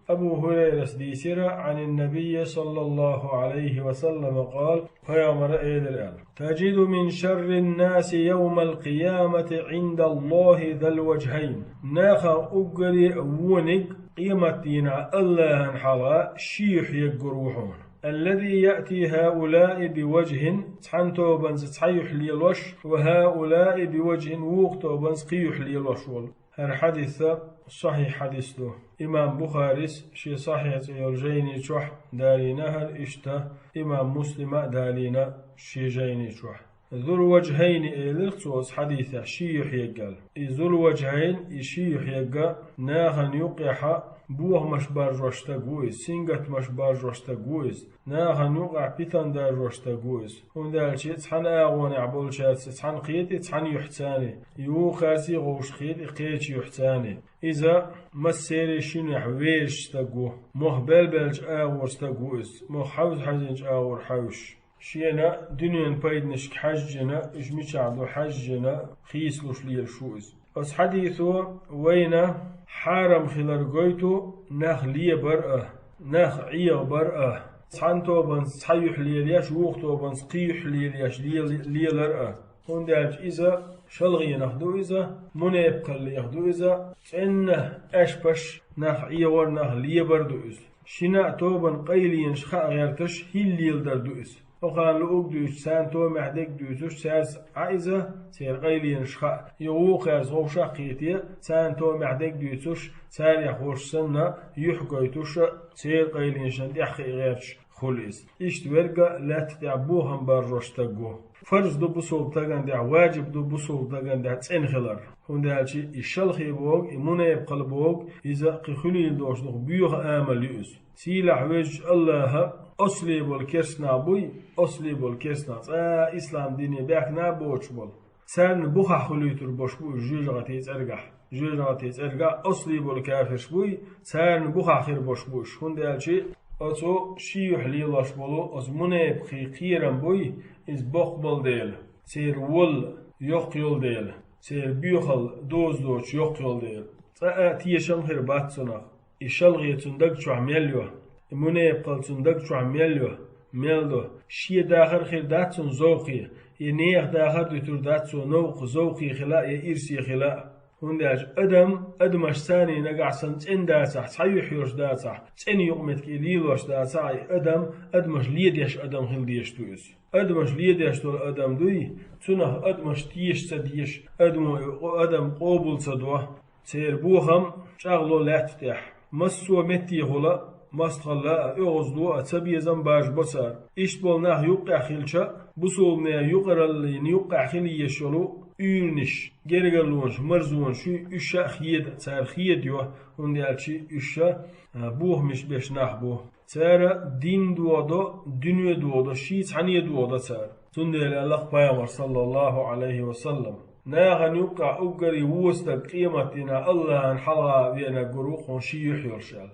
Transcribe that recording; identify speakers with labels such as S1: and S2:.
S1: أبو هريرة ديسر عن النبي صلى الله عليه وسلم قال فيامر إيدر تجد من شر الناس يوم القيامة عند الله ذا الوجهين ناخا أقري ونق قيمتنا الله انحلا شيح يقروحون الذي يأتي هؤلاء بوجه تحنتو بنز تحيح ليلوش وهؤلاء بوجه وقتو بنز قيح ليلوش هر حديث صحيح حديث له إمام بخاري شي صحيح يرجيني شح دارينا هر إشتا إمام مسلم دارينا شي جيني شح ذو الوجهين إلخصوص حديثة شي يحيقال ذو الوجهين يشي يحيقا ناغن يقيح بوه مشبار جوشتا قويس سنگت مشبار جوشتا قويس ناغن يقع بيتان دار جوشتا قويس وندالشي تحن آغون عبول شارس تحن قيتي تحن يحتاني يو خاسي غوش قيتي قيتي يحتاني إذا مسيري شنح ويش تقوه موه بلبلج آغور تقويس موه حوز حزنج آغور حوش شينا دنيا بايدنش حجنا اجميش عبدو حجنا خيسلوش ليل شوز بس حديثو وين حارم خلال قويتو ناخ ليه برأه ناخ عيه برأه تحنتو بنس تحيح ليلياش وقتو بنس قيح ليلياش ليلرأه هون دالج إذا شلغي ناخدو إذا منيبقى اللي ياخدو إذا إنه أشبش ناخ عيه ور ناخ ليه بردو إذا شنا توبن قيلين شخاء غيرتش هي الليل دردو إذا وقال لوك دوش سان تو محدك دوش ساس عايزة سير قيلين شخاء يوق يزغو شاقيتي سان تو محدك دوش سان يخوش سنة يحقيتوش سير قيلين شند يحقي غيرش خليس إشت ورقة لا تتعبوهم برجوش تقو فرض دو بصول تغن دع واجب دو بصول تغن دع تسين خلر هون دالشي الشلخي بوغ إمونا يبقى بوغ إذا قخلي دوش دو بيوغ آمل يؤس سيلا حويج الله أصلي بالكرسنا بوي أصلي بالكرسنا إسلام ديني بيك نابوش بول سان بوخا خليتر بوش بوي جوجغتيز أرقح جوجغتيز أرقح أصلي بالكافرش بوي سان بوخا خير بوش بوش هون دالشي أتو شيوح ليلاش بولو أز منيب خيرم بوي إز بقبل ديل سير ول يقيل ديل سير بيوخل دوش يقيل ديل تيشم خير باتسنا إشالغي تندق شو عمليوه منيب قل تندق شو عمليوه ميلدو شي داخل خير داتسون زوقي ينيخ داخل دتور داتسون نوق زوقي خلاء يرسي خلاء هنداج أدمش ثاني نقع سنت إن داتح صحيح يوش داتح تين يقمت كيليلوش داتح أدمش ليديش أدم خل ديش تويس أدمش ليديش تول أدم دوي تنه أدمش تيش سديش أدم قوبل صدوه سير بوهم شغلو لا تفتح مسو متي هلا مستخلا يغزدو أتبي زنباج بصار إيش بولناه يوقع خلشة بصولنا يقرا اللي يوقع خلي يشلو يونش جرجلونش مرزونش إشا خيد صار خيد يوه وندالشي إشا بوه مش بيش نحبوه صار دين دوادو دنيا دوادو شيء ثانية دوادو صار تندل الله بيامر صلى الله عليه وسلم ناغن يوقع أقري وسط قيمتنا الله انحلها بينا قروق ونشي يحير شال